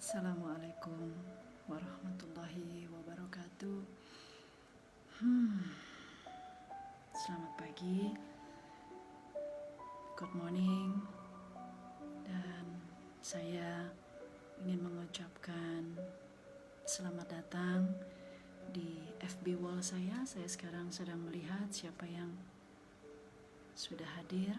Assalamualaikum warahmatullahi wabarakatuh. Selamat pagi, good morning, dan saya ingin mengucapkan selamat datang di FB wall saya. Saya sekarang sedang melihat siapa yang sudah hadir.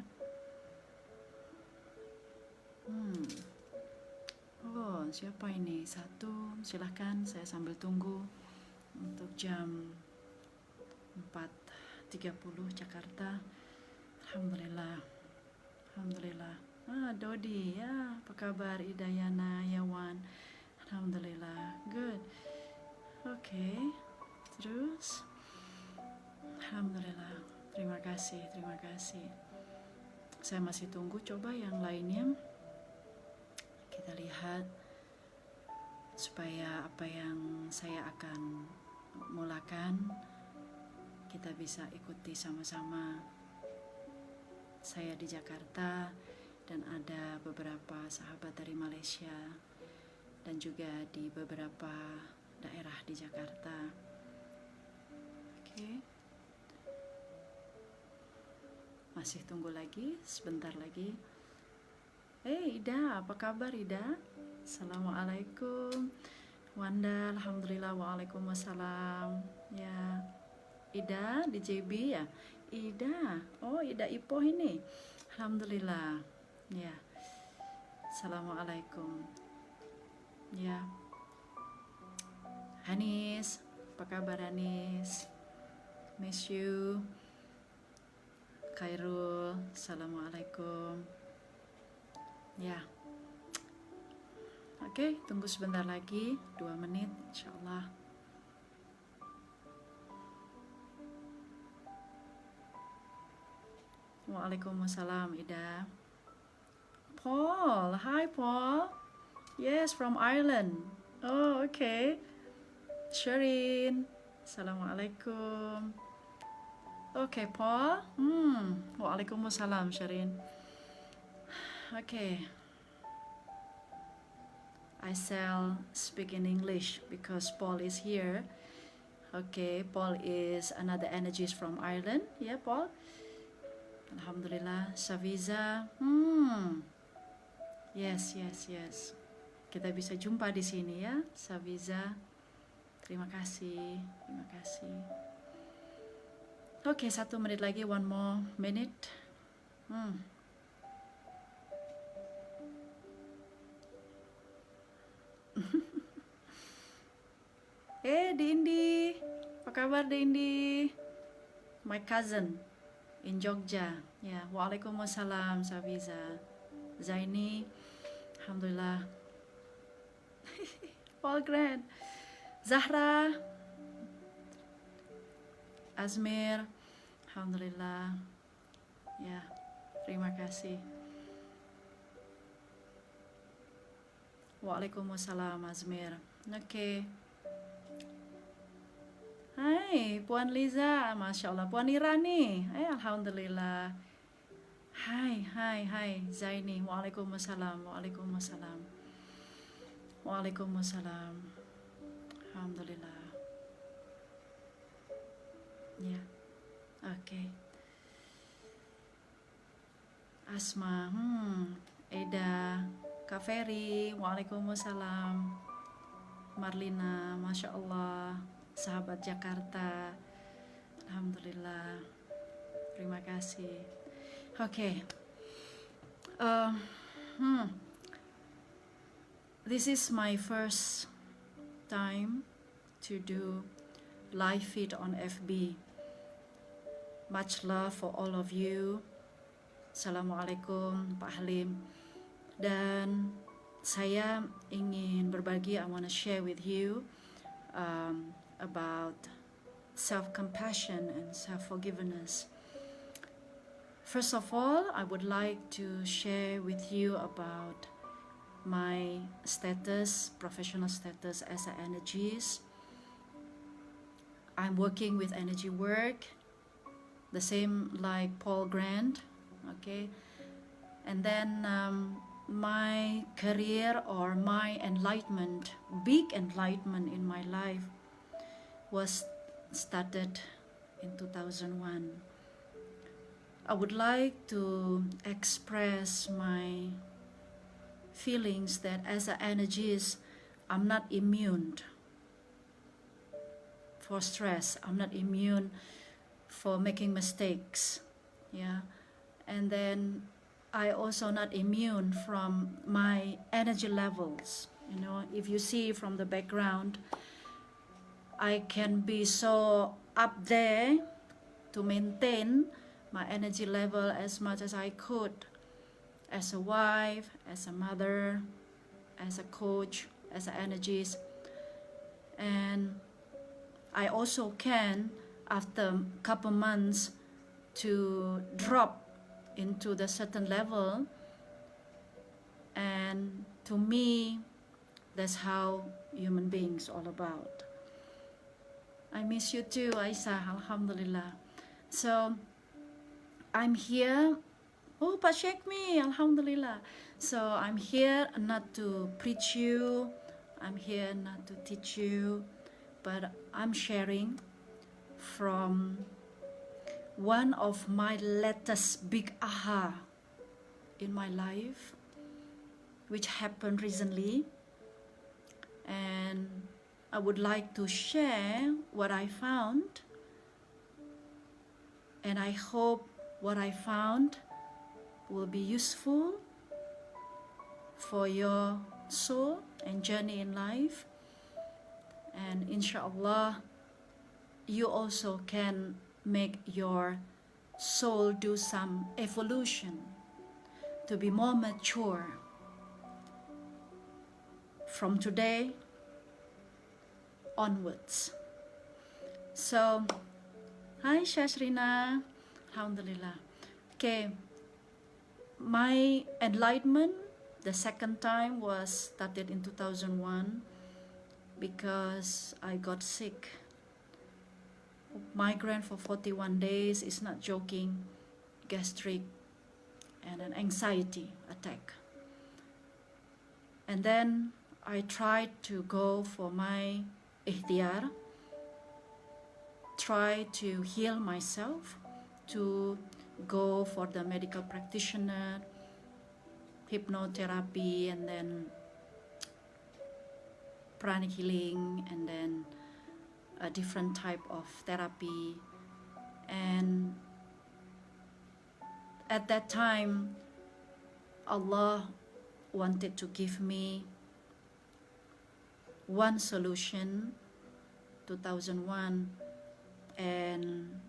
Oh, siapa ini? Satu, silahkan saya sambil tunggu untuk jam 4.30 Jakarta. Alhamdulillah. Dodi, ya, apa kabar? Idayana, Yawan. Alhamdulillah, good. Oke, terus Alhamdulillah, terima kasih. Saya masih tunggu, coba yang lainnya kita lihat supaya apa yang saya akan mulakan kita bisa ikuti sama-sama. Saya di Jakarta dan ada beberapa sahabat dari Malaysia dan juga di beberapa daerah di Jakarta. Oke. Masih tunggu lagi, sebentar lagi. Ida, apa kabar Ida? Assalamualaikum. Wanda, alhamdulillah, waalaikumsalam. Ya, Ida di JB ya. Ida, oh Ida Ipoh ini. Alhamdulillah. Ya. Assalamualaikum. Ya. Hanis, apa kabar Hanis? Miss you. Khairul, assalamualaikum. Ya. Oke, tunggu sebentar lagi, 2 menit insyaallah. Waalaikumsalam Ida. Paul, hi Paul. Yes, from Ireland. Oh, okay. Sherin, assalamualaikum. Okay, Paul. Waalaikumsalam Sherin. Okay. I shall speak in English because Paul is here. Okay, Paul is another energies from Ireland. Yeah, Paul. Alhamdulillah. Saviza. Yes. Kita bisa jumpa di sini ya, Saviza. Terima kasih. Oke, 1 menit lagi, one more minute. Dindi, apa kabar Dindi? My cousin in Jogja. Ya, waalaikumsalam Sabiza. Zaini, alhamdulillah. Paul Grant, Zahra, Azmir, alhamdulillah. Ya, terima kasih. Waalaikumsalam Azmir. Oke. Hai, Puan Liza, Masya Allah. Puan Irani, alhamdulillah. Hai, Zaini, waalaikumsalam. Alhamdulillah. Ya, oke. Asma, Eda, Kak Ferry, waalaikumsalam. Marlina, Masya Allah. Sahabat Jakarta, alhamdulillah, terima kasih. Okay. This is my first time to do live feed on FB. Much love for all of you. Assalamualaikum Pak Halim. Dan saya ingin berbagi, I want to share with you about self-compassion and self-forgiveness. First of all, I would like to share with you about my status, professional status as an energies. I'm working with energy work, the same like Paul Grant, okay? And then my career or my enlightenment, big enlightenment in my life, was started in 2001. I would like to express my feelings that as an energist, I'm not immune for stress. I'm not immune for making mistakes. Yeah. And then I also not immune from my energy levels. You know, if you see from the background, I can be so up there to maintain my energy level as much as I could, as a wife, as a mother, as a coach, as an energist. And I also can, after a couple months, to drop into the certain level. And to me, that's how human beings all about. I miss you too, Aisa, alhamdulillah. So I'm here. Oh, Pak me, alhamdulillah. So I'm here not to preach you, I'm here not to teach you, but I'm sharing from one of my latest big aha in my life, which happened recently. And I would like to share what I found, and I hope what I found will be useful for your soul and journey in life. And inshallah, you also can make your soul do some evolution to be more mature from today onwards. So, hi Shashrina, alhamdulillah. Okay, my enlightenment, the second time, was started in 2001 because I got sick. Migraine for 41 days is not joking, gastric, and an anxiety attack. And then I tried to go for my ihtiyar, try to heal myself, to go for the medical practitioner, hypnotherapy, and then pranic healing, and then a different type of therapy. And at that time, Allah wanted to give me one solution, 2001, and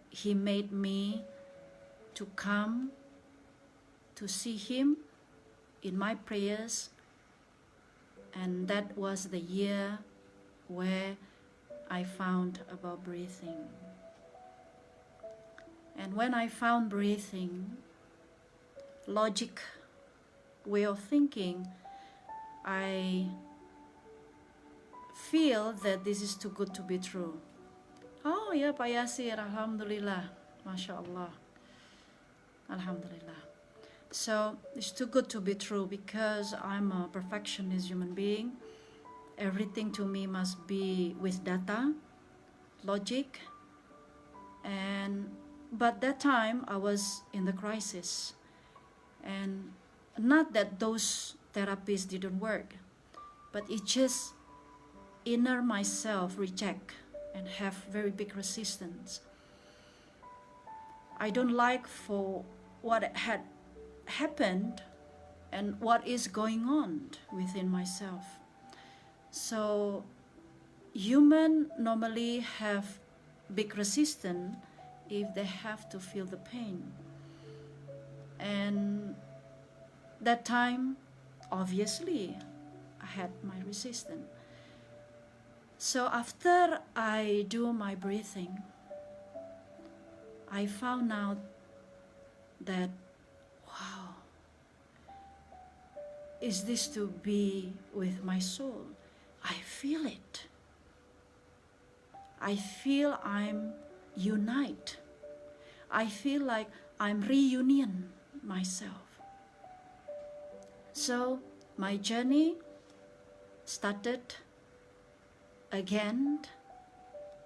He made me to come to see Him in my prayers. And that was the year where I found about breathing. And when I found breathing, logic way of thinking, I feel that this is too good to be true. Oh yeah, Pak Yasir, alhamdulillah, mashallah, alhamdulillah. So it's too good to be true because I'm a perfectionist human being. Everything to me must be with data, logic, but that time I was in the crisis. And not that those therapies didn't work, but it just inner myself reject and have very big resistance. I don't like for what had happened and what is going on within myself. So human normally have big resistance if they have to feel the pain. And that time, obviously, I had my resistance. So after I do my breathing, I found out that, wow, is this to be with my soul? I feel it. I feel I'm unite. I feel like I'm reunion myself. So my journey started again,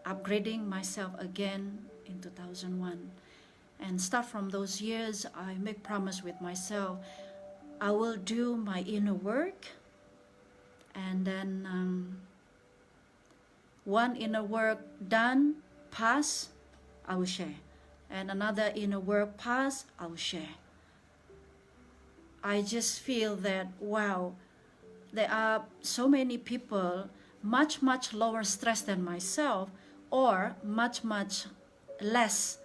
upgrading myself again in 2001. And start from those years, I make promise with myself, I will do my inner work, and then one inner work done, pass, I will share. And another inner work pass, I will share. I just feel that, wow, there are so many people much lower stress than myself, or much less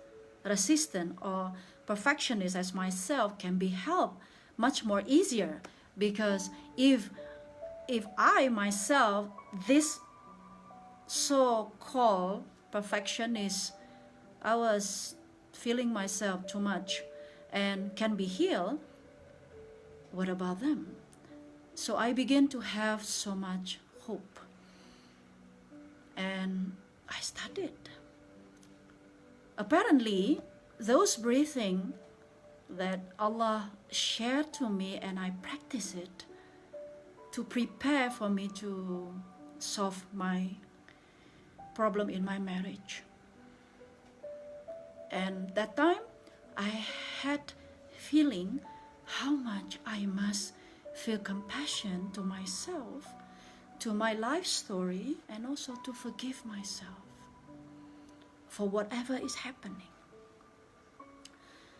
resistant or perfectionist as myself, can be helped much more easier. Because if I myself, this so-called perfectionist, I was feeling myself too much and can be healed, what about them? So I begin to have so much hope. And I started. Apparently, those breathing that Allah shared to me, and I practice it to prepare for me to solve my problem in my marriage. And that time, I had feeling how much I must feel compassion to myself, to my life story, and also to forgive myself for whatever is happening.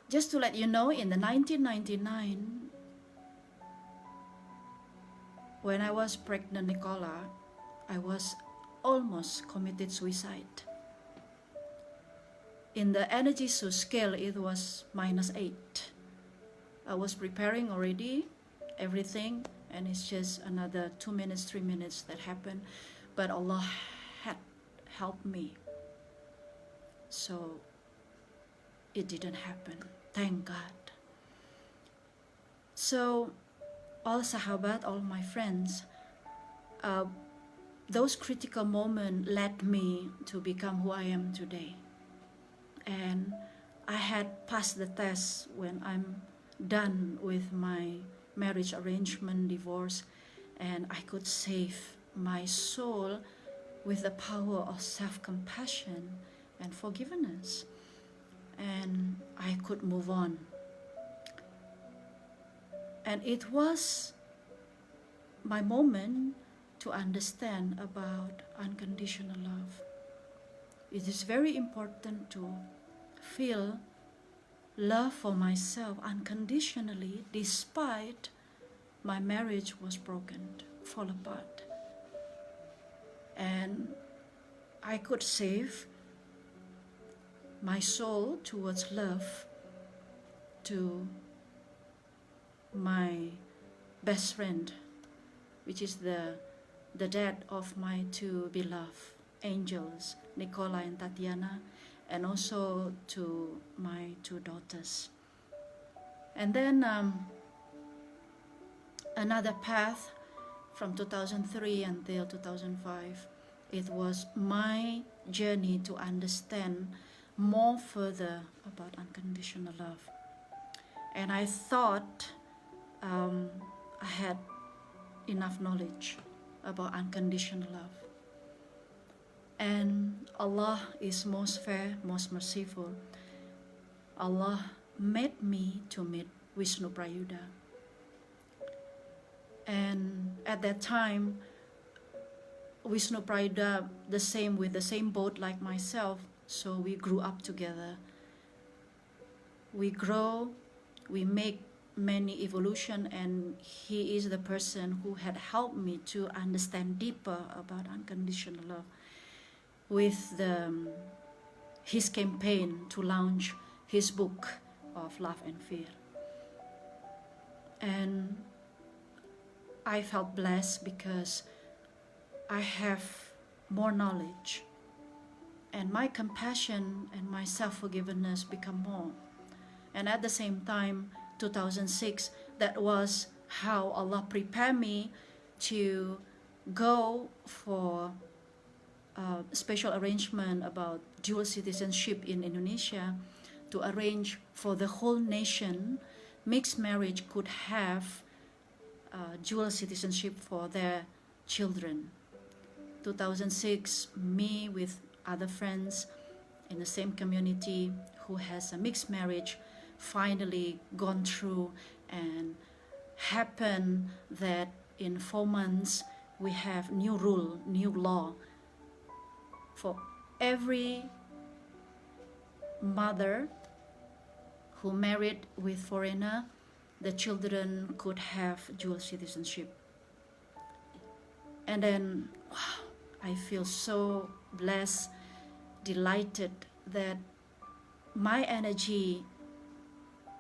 Just to let you know, in the 1999, when I was pregnant Nicola, I was almost committed suicide. In the energy scale, it was -8. I was preparing already, everything, and it's just another 2 minutes, 3 minutes that happened. But Allah had helped me. So it didn't happen. Thank God. So all sahabat, all my friends, those critical moments led me to become who I am today. And I had passed the test when I'm done with my marriage arrangement, divorce, and I could save my soul with the power of self-compassion and forgiveness. And I could move on. And it was my moment to understand about unconditional love. It is very important to feel love for myself unconditionally, despite my marriage was broken, fall apart. And I could save my soul towards love to my best friend, which is the dad of my two beloved angels, Nicola and Tatiana, and also to my two daughters. And then another path from 2003 until 2005, it was my journey to understand more further about unconditional love. And I thought I had enough knowledge about unconditional love. And Allah is most fair, most merciful. Allah made me to meet Vishnu Prayuda. And at that time, Vishnu Prayuda, the same with the same boat like myself, so we grew up together. We grow, we make many evolution, and he is the person who had helped me to understand deeper about unconditional love with his campaign to launch his book of Love and Fear. And I felt blessed because I have more knowledge, and my compassion and my self-forgiveness become more. And at the same time, 2006, that was how Allah prepared me to go for a special arrangement about dual citizenship in Indonesia, to arrange for the whole nation mixed marriage could have dual citizenship for their children. 2006, me with other friends in the same community who has a mixed marriage finally gone through, and happened that in 4 months we have new rule, new law. For every mother who married with foreigner, the children could have dual citizenship. And then, wow, I feel so blessed, delighted that my energy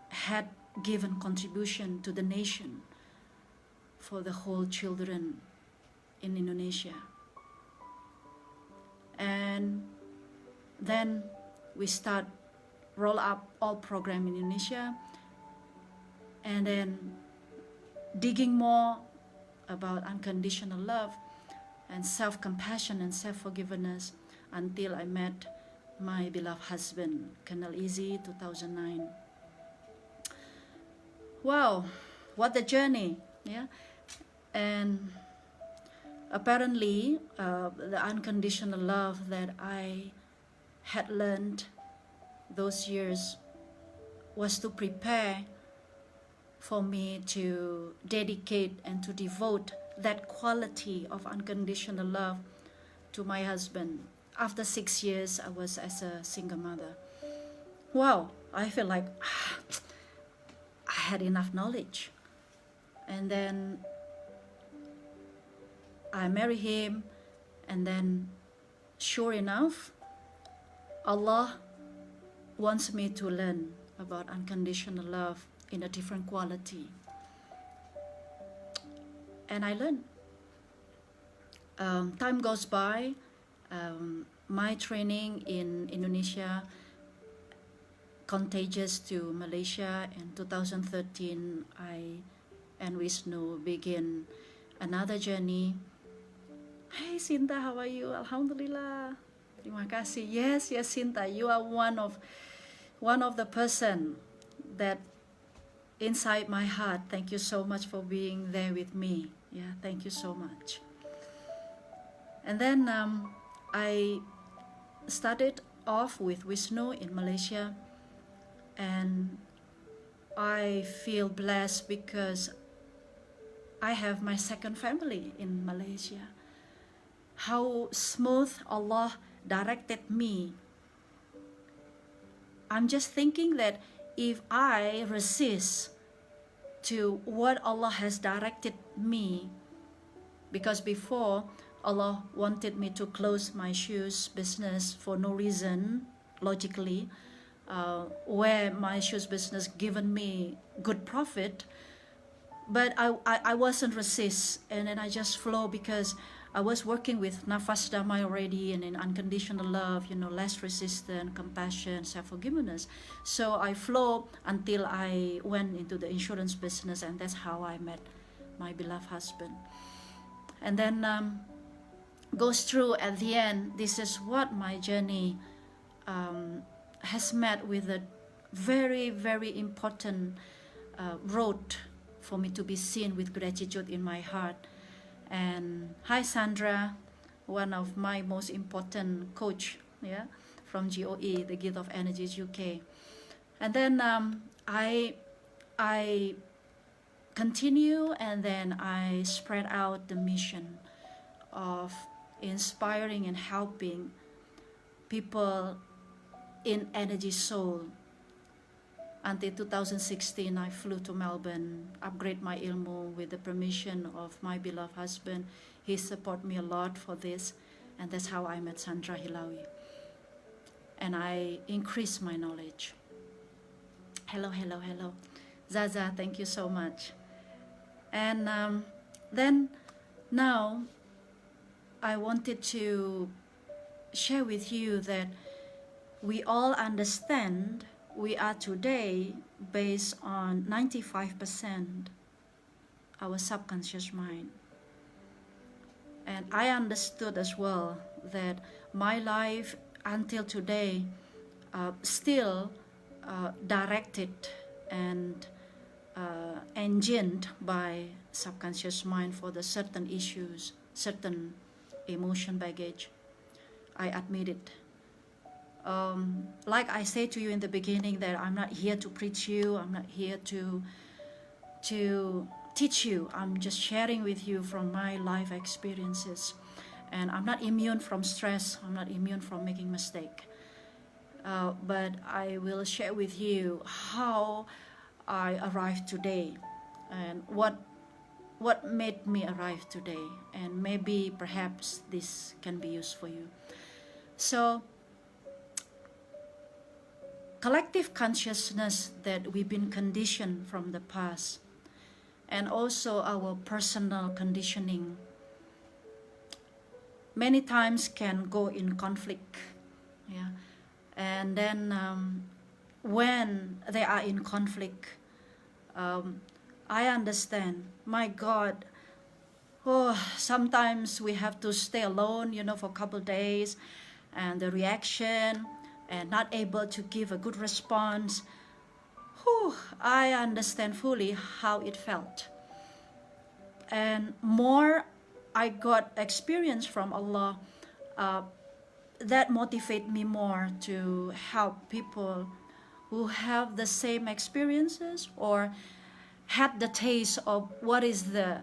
had given contribution to the nation for the whole children in Indonesia. And then we start roll up all program in Indonesia, and then digging more about unconditional love and self-compassion and self-forgiveness until I met my beloved husband, Colonel Easy, 2009. Wow, what a journey, yeah. And apparently the unconditional love that I had learned those years was to prepare for me to dedicate and to devote that quality of unconditional love to my husband. After 6 years, I was as a single mother. Wow, I feel like I had enough knowledge. And then I married him, and then sure enough, Allah wants me to learn about unconditional love in a different quality. And I learned. Time goes by. My training in Indonesia contagious to Malaysia. In 2013, I and Wisnu begin another journey. Hey Sinta, how are you? Alhamdulillah. Terima kasih. Yes, Sinta, you are one of the person that inside my heart. Thank you so much for being there with me. Yeah, thank you so much. And then I started off with Wisnu in Malaysia, and I feel blessed because I have my second family in Malaysia. How smooth Allah directed me. I'm just thinking that if I resist to what Allah has directed me, because before Allah wanted me to close my shoes business for no reason, logically, where my shoes business given me good profit, but I wasn't resist, and then I just flow because I was working with Nafas Damai already, and in unconditional love, less resistance, compassion, self-forgiveness. So I flow until I went into the insurance business, and that's how I met my beloved husband. And then goes through at the end, this is what my journey has met with a very, very important road for me to be seen with gratitude in my heart. And hi Sandra, one of my most important coach, from GOE, the Gift of Energies UK. And then I continue, and then I spread out the mission of inspiring and helping people in energy soul. Until 2016, I flew to Melbourne, upgrade my ilmu with the permission of my beloved husband. He supported me a lot for this, and that's how I met Sandra Hilawi. And I increased my knowledge. Hello. Zaza, thank you so much. And then now I wanted to share with you that we all understand we are today based on 95% our subconscious mind. And I understood as well that my life until today still directed and engined by subconscious mind for the certain issues, certain emotion baggage. I admit it. Like I said to you in the beginning, that I'm not here to preach you, I'm not here to teach you. I'm just sharing with you from my life experiences. And I'm not immune from stress, I'm not immune from making mistake. But I will share with you how I arrived today and what made me arrive today, and maybe perhaps this can be used for you. So collective consciousness that we've been conditioned from the past, and also our personal conditioning, many times can go in conflict. Yeah. And then when they are in conflict, I understand, my God, sometimes we have to stay alone, for a couple of days, and the reaction, and not able to give a good response. I understand fully how it felt. And more I got experience from Allah, that motivate me more to help people who have the same experiences or had the taste of what is the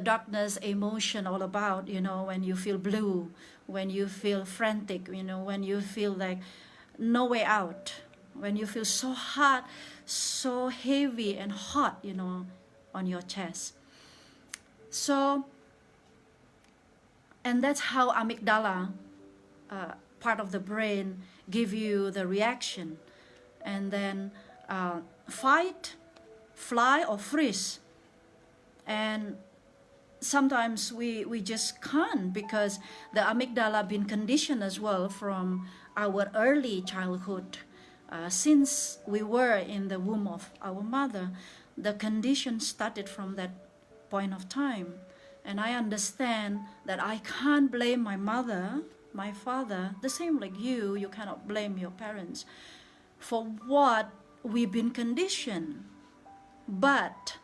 darkness emotion all about, when you feel blue, when you feel frantic, when you feel like no way out, when you feel so hot, so heavy and hot, on your chest. So, and that's how amygdala, part of the brain, give you the reaction. And then fight, fly, or freeze. And sometimes we just can't, because the amygdala been conditioned as well from our early childhood. Since we were in the womb of our mother, the condition started from that point of time. And I understand that I can't blame my mother, my father, the same like you cannot blame your parents for what we've been conditioned. But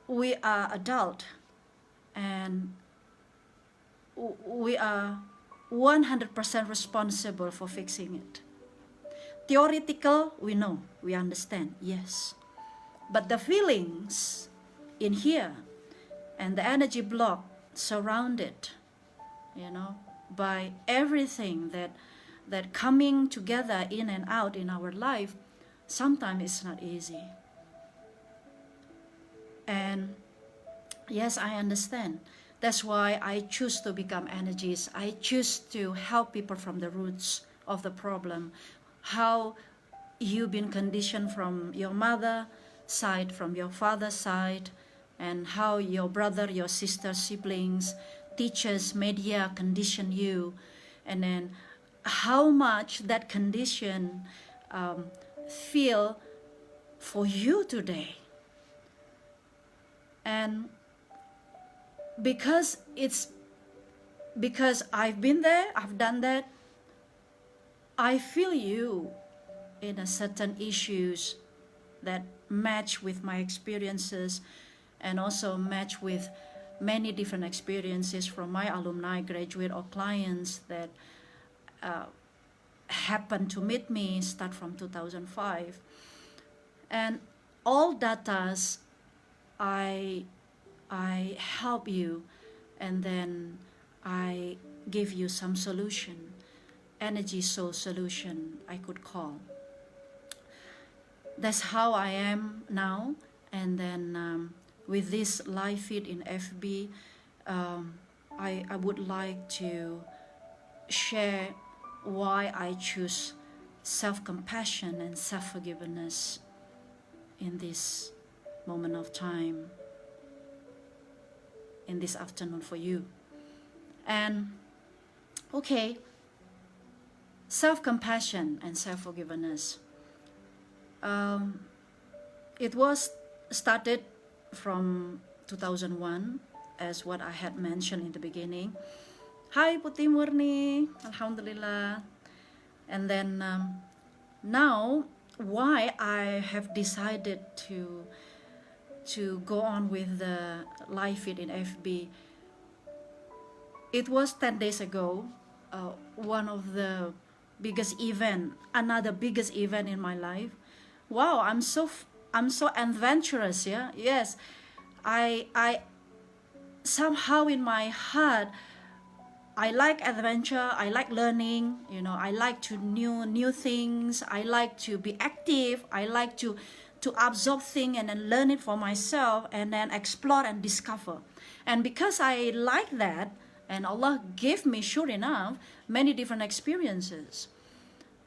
we are adult, and we are 100% responsible for fixing it. Theoretical, we know, we understand, yes. But the feelings in here and the energy block surrounded, by everything that coming together in and out in our life, sometimes it's not easy. And yes, I understand. That's why I choose to become energies. I choose to help people from the roots of the problem. How you've been conditioned from your mother side, from your father's side, and how your brother, your sister, siblings, teachers, media condition you, and then how much that condition feel for you today. And because I've been there, I've done that, I feel you in a certain issues that match with my experiences, and also match with many different experiences from my alumni, graduate, or clients that happened to meet me start from 2005. And all datas, I help you, and then I give you some solution, energy soul solution, I could call. That's how I am now. And then with this live feed in FB, I would like to share why I choose self-compassion and self-forgiveness in this moment of time, in this afternoon for you. And okay, self-compassion and self-forgiveness. It was started from 2001, as what I had mentioned in the beginning. Hi Putih Murni, Alhamdulillah. And then now why I have decided to go on with the live feed in FB. It was 10 days ago, one of the biggest event, another biggest event in my life. Wow, I'm so adventurous, yeah. Yes, I somehow in my heart I like adventure, I like learning, you know, I like to new things, I like to be active, I like to absorb things and then learn it for myself and then explore and discover. And because I like that, and Allah gave me, sure enough, many different experiences.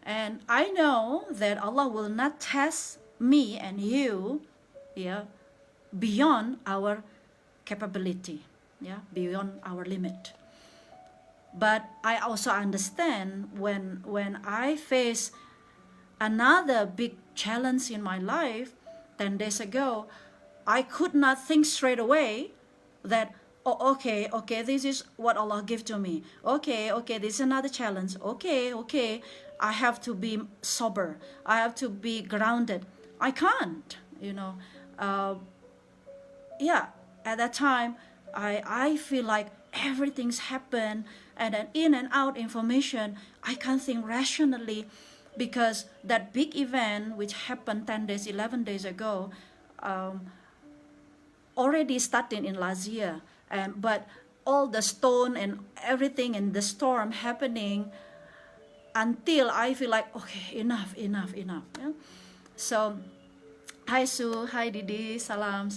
And I know that Allah will not test me and you, yeah, beyond our capability, yeah, beyond our limit. But I also understand when I face another big challenge in my life 10 days ago, I could not think straight away that, oh, okay, this is what Allah gave to me. Okay, this is another challenge. Okay, I have to be sober. I have to be grounded. I can't, you know. Yeah, at that time, I feel like everything's happened and then in and out information. I can't think rationally because that big event which happened 10 days, 11 days ago, already started in last year. But all the stone and everything and the storm happening until I feel like, okay, enough. Yeah? So, hi Su, hi Didi, salam.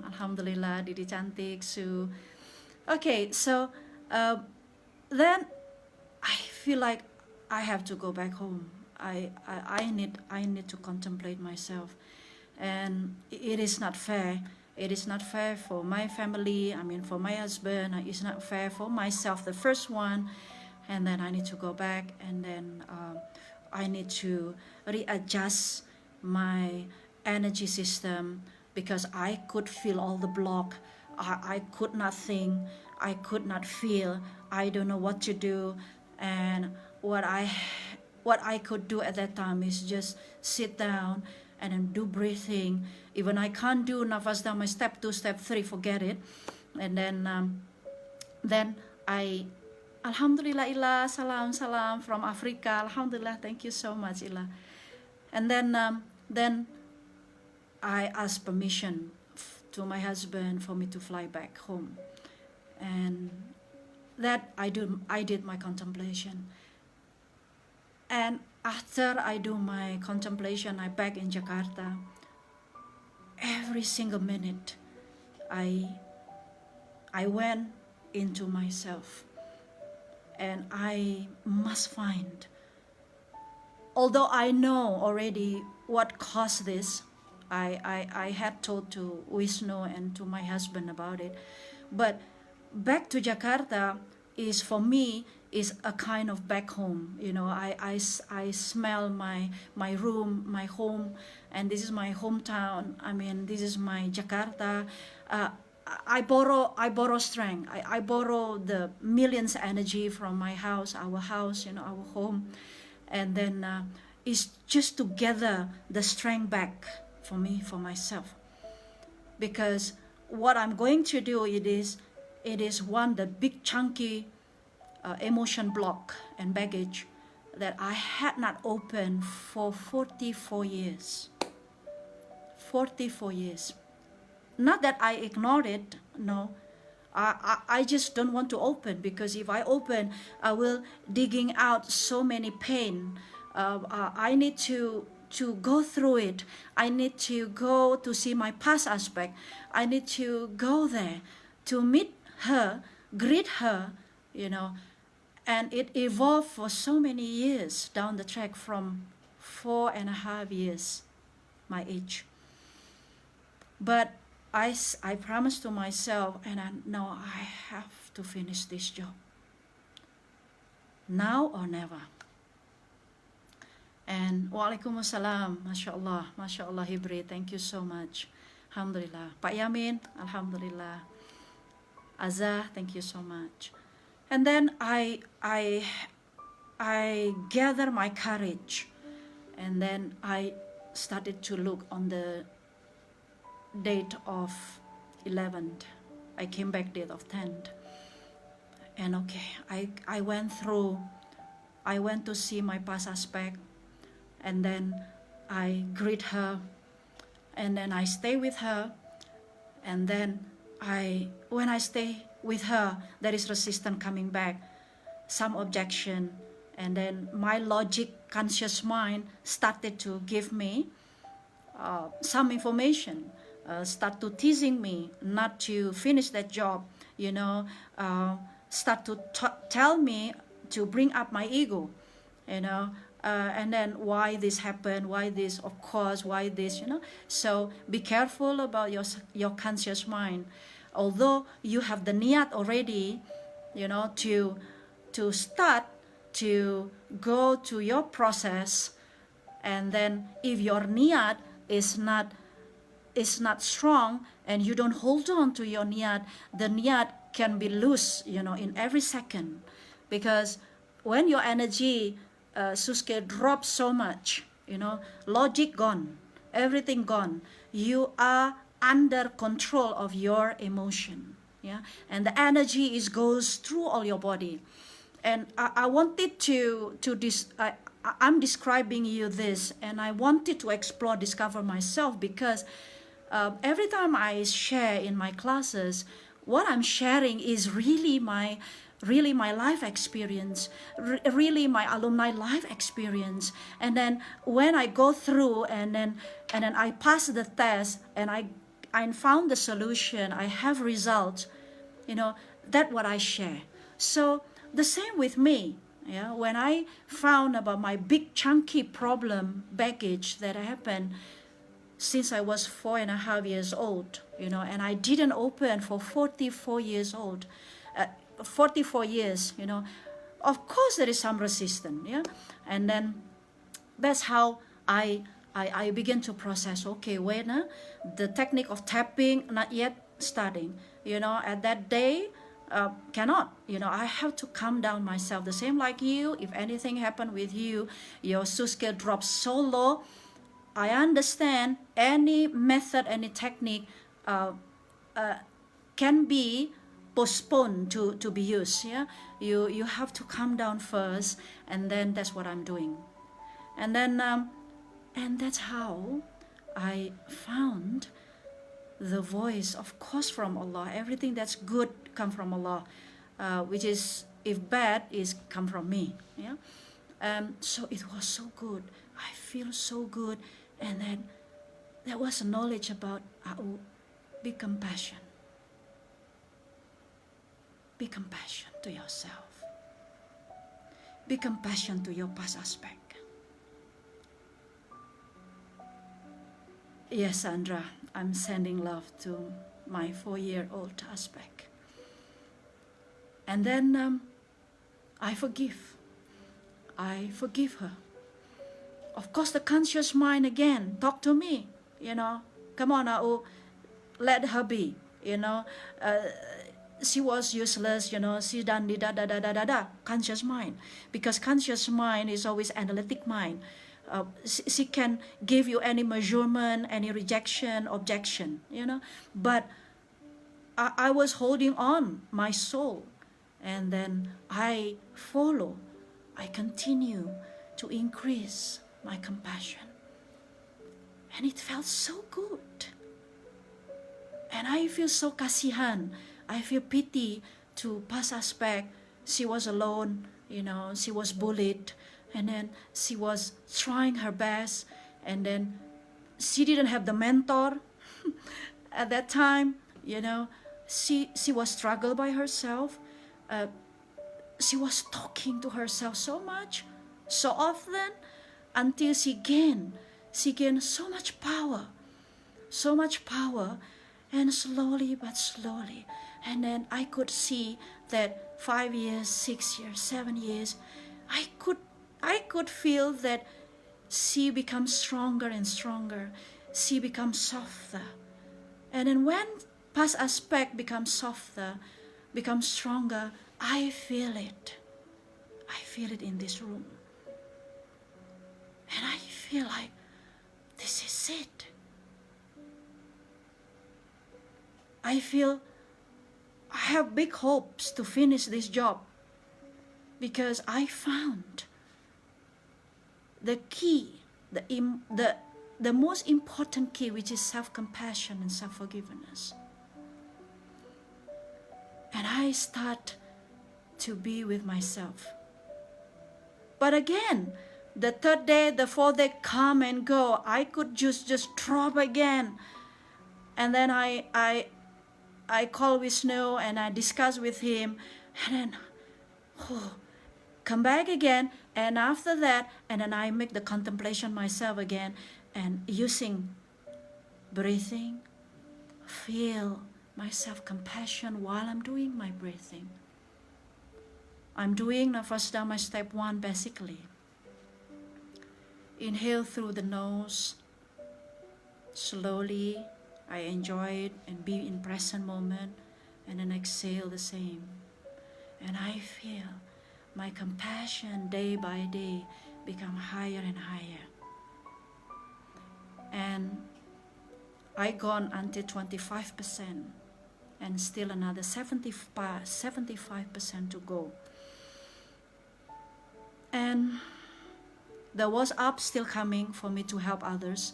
Alhamdulillah, Didi cantik, Su. Okay, so then I feel like I have to go back home. I need to contemplate myself, and it is not fair. It is not fair for my family. I mean, for my husband. It's not fair for myself, the first one, and then I need to go back, and then I need to readjust my energy system because I could feel all the block. I could not think. I could not feel. I don't know what to do, and what I could do at that time is just sit down and then do breathing. Even I can't do nafas dhamma step 2, step 3, forget it. And then I, Alhamdulillah Ilah, salam from Africa. Alhamdulillah, thank you so much Ilah. And then I asked permission to my husband for me to fly back home, and that I did my contemplation. And after I do my contemplation, I back in Jakarta. Every single minute, I went into myself, and I must find. Although I know already what caused this, I had told to Wisnu and to my husband about it, but back to Jakarta is for me is a kind of back home. You know, I smell my room, my home, and this is my hometown. I mean, this is my Jakarta. I borrow strength. I borrow the millions energy from my house, our house, you know, our home, and then it's just to gather the strength back for me, for myself, because what I'm going to do it is one the big chunky emotion block and baggage that I had not opened for 44 years. 44 years. Not that I ignored it, no. I just don't want to open, because if I open, I will digging out so many pain. I need to go through it. I need to go to see my past aspect. I need to go there to meet her, greet her, you know. And it evolved for so many years down the track, from 4.5 years, my age. But I promised to myself, and I know I have to finish this job. Now or never. And Waalaikumsalam, MasyaAllah, Hibri, thank you so much. Alhamdulillah. Pak Yamin, Alhamdulillah. Azah, thank you so much. And then I gather my courage, and then I started to look on the date of 11th. I came back date of 10th. And okay, I went to see my past aspect, and then I greet her, and then I stay with her, and then when I stay with her, there is resistance coming back, some objection, and then my logic, conscious mind started to give me some information, start to teasing me not to finish that job, start to tell me to bring up my ego, and then why this happened, why this, of course, why this, So be careful about your conscious mind. Although you have the niyat already, to start to go to your process, and then if your niyat is not strong and you don't hold on to your niyat, the niyat can be loose, in every second, because when your energy, Susuke, drops so much, logic gone, everything gone, you are under control of your emotion, and the energy goes through all your body. And I wanted I'm describing you this, and I wanted to explore, discover myself, because every time I share in my classes, what I'm sharing is really my life experience, really my alumni life experience. And then when I go through and then I pass the test and I found the solution, I have results, that's what I share. So the same with me. When I found about my big chunky problem baggage that happened since I was 4.5 years old, and I didn't open for 44 years old, 44 years, of course there is some resistance, and then that's how I begin to process. Okay, wait, the technique of tapping not yet starting, at that day, cannot, I have to calm down myself. The same like you, if anything happened with you, your Susuke drops so low, I understand any method, any technique can be postponed to be used. You have to calm down first, and then that's what I'm doing. And then and that's how I found the voice, of course, from Allah. Everything that's good come from Allah, which is, if bad, is come from me. So it was so good. I feel so good. And then there was knowledge about be compassion. Be compassion to yourself. Be compassion to your past aspect. Yes, Sandra, I'm sending love to my 4-year-old aspect. And then I forgive. I forgive her. Of course, the conscious mind again talk to me. Come on, let her be. She was useless. She done da. Conscious mind, because conscious mind is always analytic mind. She can give you any measurement, any rejection, objection. But I was holding on my soul, and then I follow. I continue to increase my compassion, and it felt so good. And I feel so kasihan. I feel pity to past aspect. She was alone, she was bullied, and then she was trying her best, and then she didn't have the mentor at that time. She was struggled by herself. She was talking to herself so much, so often, until she gained so much power, and slowly but slowly. And then I could see that 5 years, 6 years, 7 years, I could feel that she becomes stronger and stronger. She becomes softer. And then when past aspect becomes softer, becomes stronger, I feel it. I feel it in this room. And I feel like this is it. I feel I have big hopes to finish this job because I found the key, the most important key, which is self-compassion and self-forgiveness. And I start to be with myself. But again, the third day, the fourth day come and go. I could just drop again. And then I call Vishnu and I discuss with him. And then, come back again. And after that, and then I make the contemplation myself again. And using breathing, feel my self-compassion while I'm doing my breathing. I'm doing Nafasdhamma step 1 basically. Inhale through the nose, slowly. I enjoy it and be in present moment, and then exhale the same. And I feel my compassion day by day become higher and higher. And I gone until 25%, and still another 75% to go. And the WhatsApp still coming for me to help others,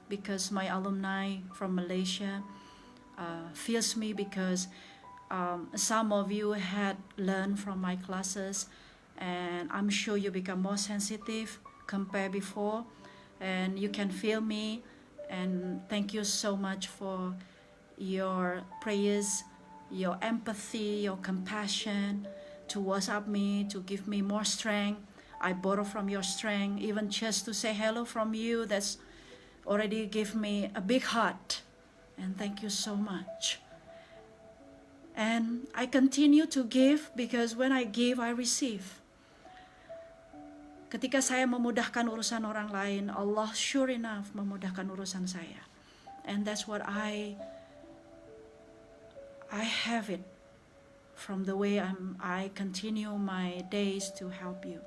because my alumni from Malaysia feels me, because some of you had learned from my classes, and I'm sure you become more sensitive compared before, and you can feel me. And thank you so much for your prayers, your empathy, your compassion to WhatsApp me, to give me more strength. I borrow from your strength, even just to say hello from you, that's already give me a big heart. And thank you so much. And I continue to give, because when I give, I receive. Ketika saya memudahkan urusan orang lain, Allah sure enough memudahkan urusan saya. And that's what I have it from the way I continue my days to help you.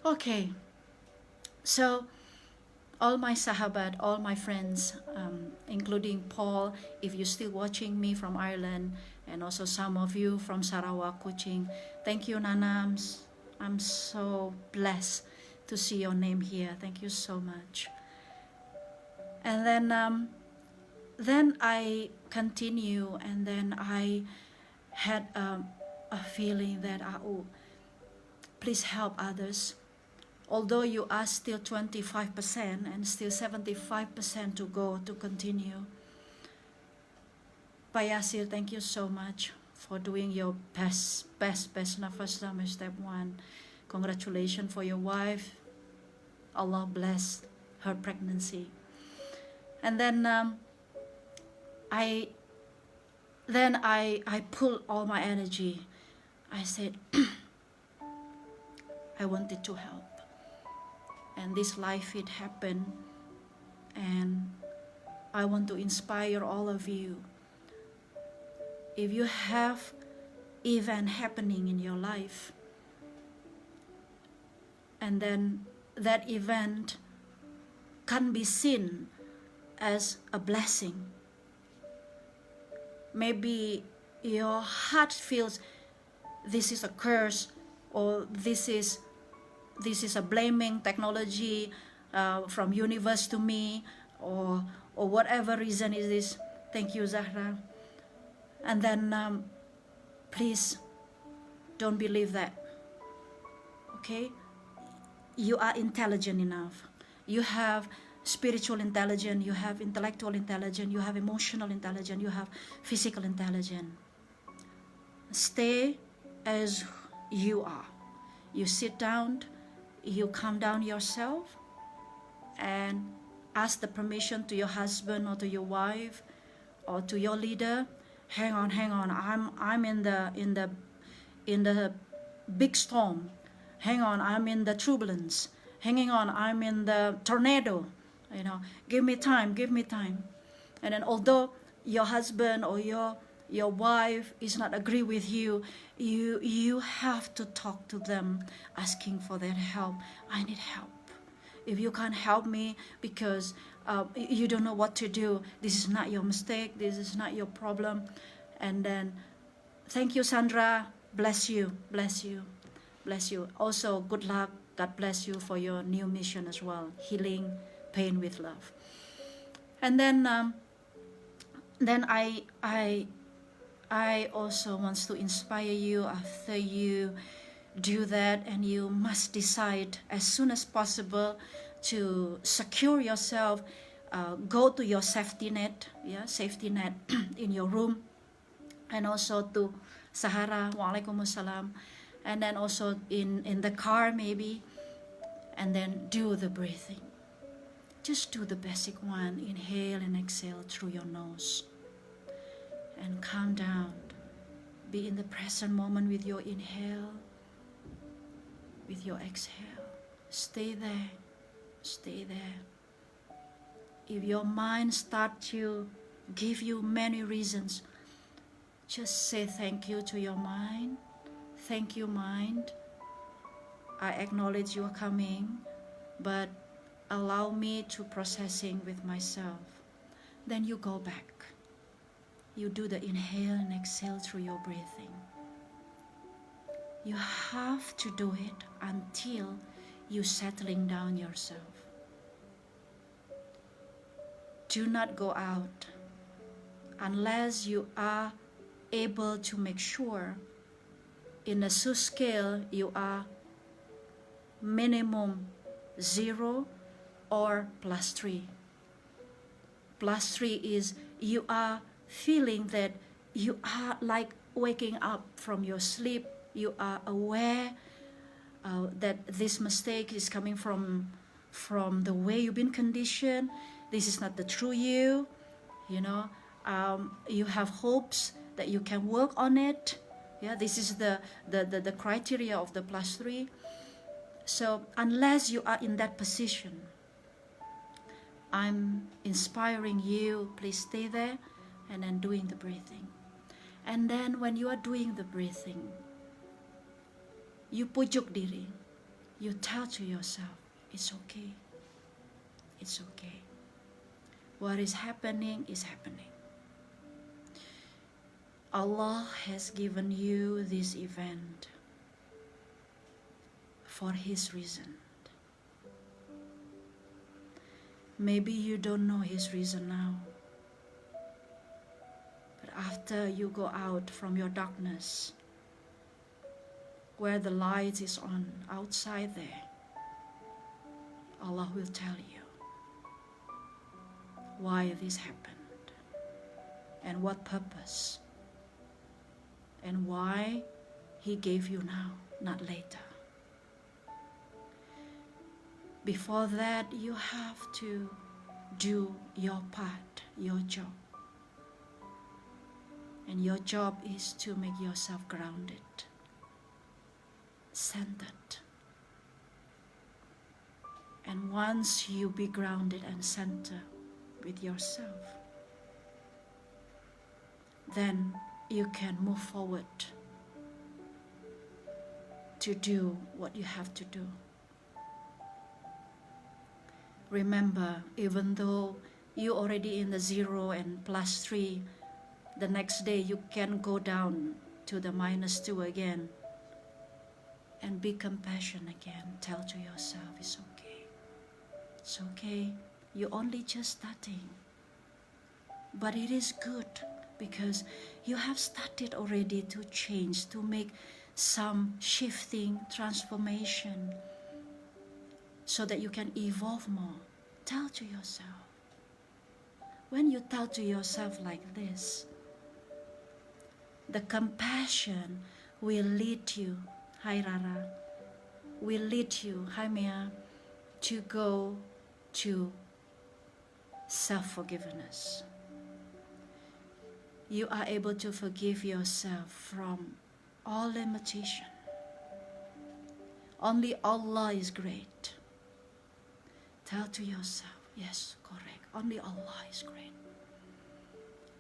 Okay, so all my sahabat, all my friends, including Paul, if you're still watching me from Ireland, and also some of you from Sarawak, Kuching, thank you, Nana. I'm so blessed to see your name here. Thank you so much. And then I continue, and then I had a feeling that, please help others. Although you are still 25% and still 75% to go to continue. Payasir, thank you so much for doing your best Nafasdhamma step 1. Congratulations for your wife. Allah bless her pregnancy. And then I pulled all my energy. I said, I wanted to help. And this life, it happened. And I want to inspire all of you. If you have event happening in your life, and then that event can be seen as a blessing. Maybe your heart feels this is a curse, or this is a blaming technology from universe to me, or whatever reason it is. Thank you, Zahra. And then please don't believe that. Okay? You are intelligent enough. You have spiritual intelligence, you have intellectual intelligence, you have emotional intelligence, you have physical intelligence. Stay as you are. You sit down, you calm down yourself, and ask the permission to your husband or to your wife or to your leader. Hang on. I'm in the big storm. Hang on, I'm in the turbulence. Hanging on, I'm in the tornado. Give me time. And then although your husband or your wife is not agree with you, you have to talk to them, asking for their help. I need help. If you can't help me because you don't know what to do, this is not your mistake, this is not your problem. And then, thank you, Sandra. Bless you, bless you, bless you. Also, good luck. God bless you for your new mission as well. Healing pain with love. And then I also want to inspire you. After you do that, and you must decide as soon as possible to secure yourself, go to your safety net, safety net in your room, and also to Sahara, Waalaikumsalam, and then also in the car maybe, and then do the breathing. Just do the basic one, inhale and exhale through your nose, and calm down. Be in the present moment with your inhale, with your exhale. Stay there, stay there. If your mind starts to give you many reasons, just say thank you to your mind. Thank you, mind. I acknowledge you are coming, but allow me to processing with myself. Then you go back. You do the inhale and exhale through your breathing. You have to do it until you settling down yourself. Do not go out unless you are able to make sure in a Su scale you are minimum 0 or +3. +3 is you are feeling that you are like waking up from your sleep. You are aware that this mistake is coming from the way you've been conditioned. This is not the true you. You have hopes that you can work on it. This is the criteria of the +3. So unless you are in that position, I'm inspiring you, please stay there, and then doing the breathing. And then when you are doing the breathing, you pujuk diri, you tell to yourself, it's okay, it's okay. What is happening is happening. Allah has given you this event for His reason. Maybe you don't know His reason now, but after you go out from your darkness, where the light is on outside there, Allah will tell you why this happened and what purpose, and why He gave you now, not later. Before that, you have to do your part, your job. And your job is to make yourself grounded, centered. And once you be grounded and centered with yourself, then you can move forward to do what you have to do. Remember, even though you already in the 0 and +3, the next day you can go down to the -2 again, and be compassionate again. Tell to yourself, it's okay. It's okay. You're only just starting. But it is good because you have started already to change, to make some shifting, transformation, so that you can evolve more. Tell to yourself. When you tell to yourself like this, the compassion will lead you, hi Rara, will lead you, hi Mia, to go to self-forgiveness. You are able to forgive yourself from all limitation. Only Allah is great. Tell to yourself, yes, correct. Only Allah is great.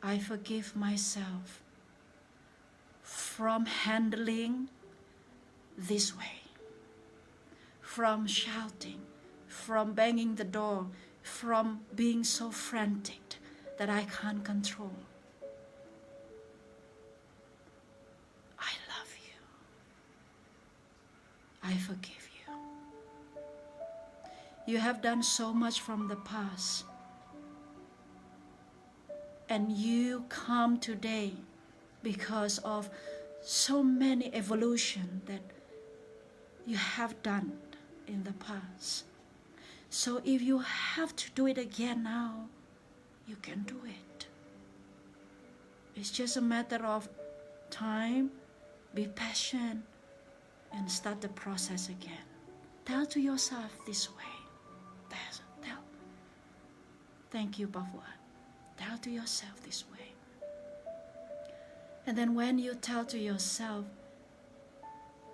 I forgive myself from handling this way, from shouting, from banging the door, from being so frantic that I can't control. I love you. I forgive you. You have done so much from the past, and you come today because of so many evolution that you have done in the past. So if you have to do it again now, you can do it. It's just a matter of time. Be patient and start the process again. Tell to yourself this way. Tell. Thank you, Bhagwan. Tell to yourself this way. And then when you tell to yourself,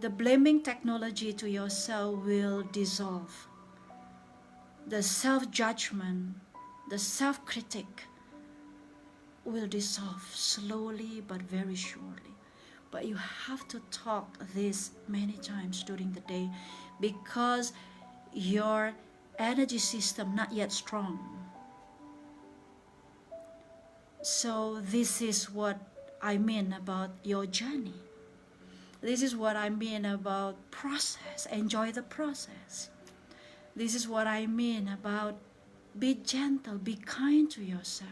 the blaming technology to yourself will dissolve. The self-judgment, the self-critic will dissolve slowly but very surely. But you have to talk this many times during the day because your energy system not yet strong. So this is what I mean about your journey. This is what I mean about process. Enjoy the process. This is what I mean about be gentle, be kind to yourself.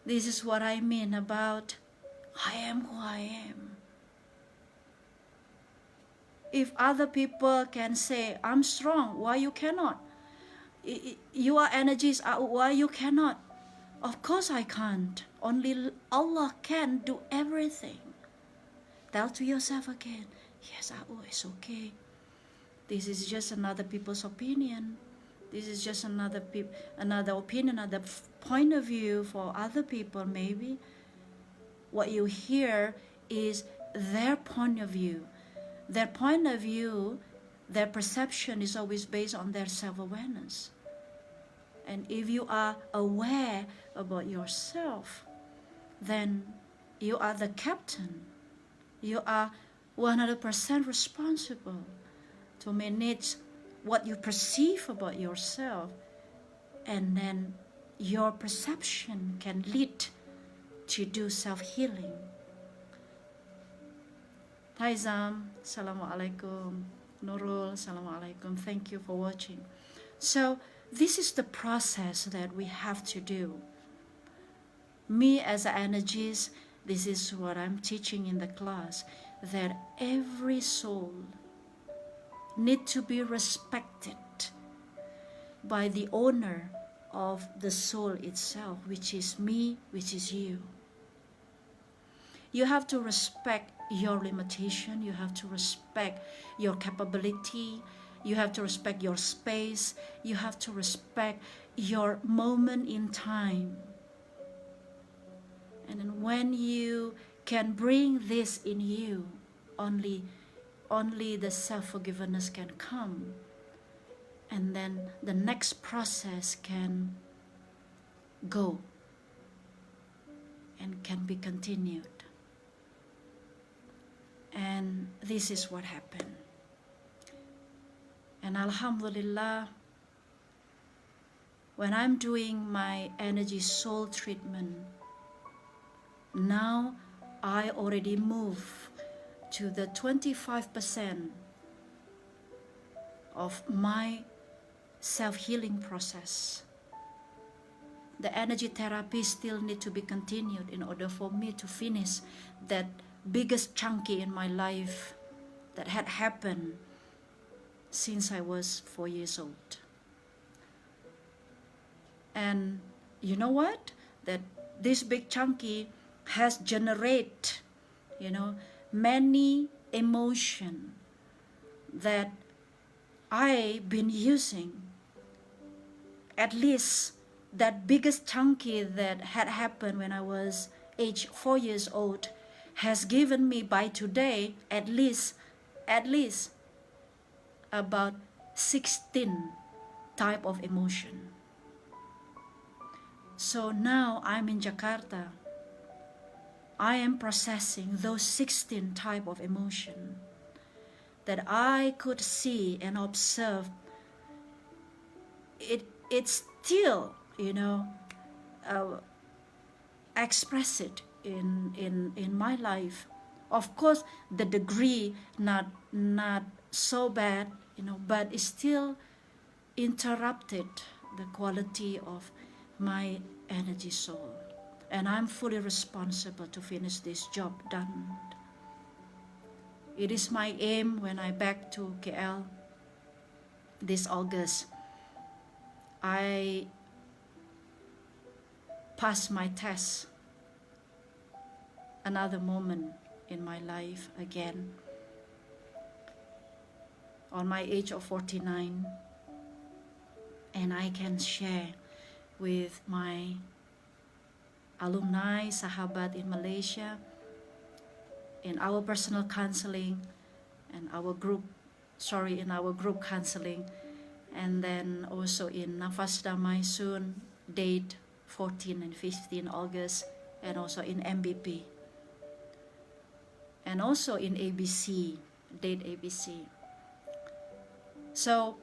This is what I mean about I am who I am. If other people can say, I'm strong, why you cannot? Your energies are, why you cannot? Of course I can't. Only Allah can do everything. Tell to yourself again, yes, it's okay. This is just another people's opinion. This is just another opinion, another point of view for other people maybe. What you hear is their point of view. Their point of view, their perception is always based on their self-awareness. And if you are aware about yourself, then you are the captain. You are 100% responsible to manage what you perceive about yourself, and then your perception can lead to do self-healing. Taizam, Assalamu alaikum. Nurul, Assalamu alaikum. Thank you for watching. So this is the process that we have to do. Me as an energist, this is what I'm teaching in the class, that every soul need to be respected by the owner of the soul itself, which is me, which is you. You have to respect your limitation, you have to respect your capability, you have to respect your space, you have to respect your moment in time. And then when you can bring this in you, only the self-forgiveness can come. And then the next process can go and can be continued. And this is what happened. And Alhamdulillah, when I'm doing my energy soul treatment, now I already move to the 25% of my self-healing process. The energy therapy still need to be continued in order for me to finish that biggest chunky in my life that had happened since I was 4 years old. And you know what? That this big chunky has generated, many emotion that I've been using. At least that biggest chunky that had happened when I was age 4 years old has given me by today at least about 16 type of emotion. So now I'm in Jakarta. I am processing those 16 type of emotion that I could see and observe it still, you know, uh, express it in my life. Of course, the degree not so bad, you know, but it still interrupted the quality of my energy soul. And I'm fully responsible to finish this job done. It is my aim when I back to KL this August. I pass my test, another moment in my life again. On my age of 49, and I can share with my alumni, sahabat in Malaysia, in our personal counseling, and our group counseling, and then also in Nafas Damai soon, date 14 and 15 August, and also in MBP, and also in ABC, date ABC. So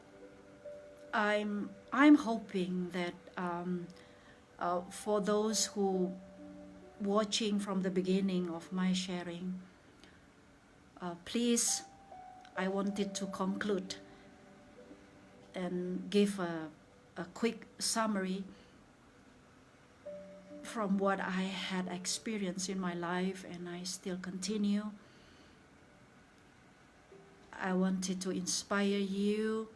I'm hoping that for those who watching from the beginning of my sharing, please, I wanted to conclude and give a quick summary from what I had experienced in my life, and I still continue. I wanted to inspire you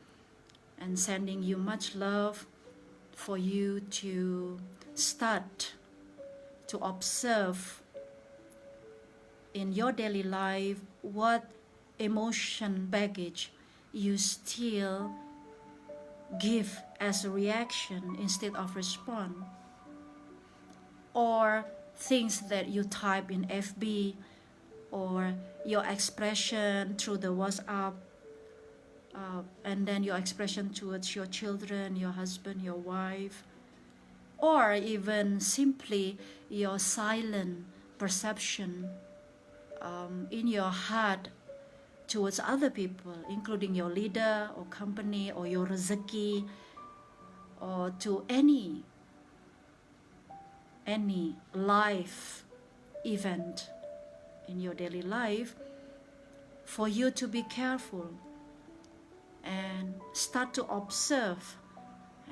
and sending you much love for you to start to observe in your daily life what emotion baggage you still give as a reaction instead of respond, or things that you type in FB, or your expression through the WhatsApp, and then your expression towards your children, your husband, your wife, or even simply your silent perception in your heart towards other people, including your leader or company or your rezeki, or to any life event in your daily life, for you to be careful and start to observe.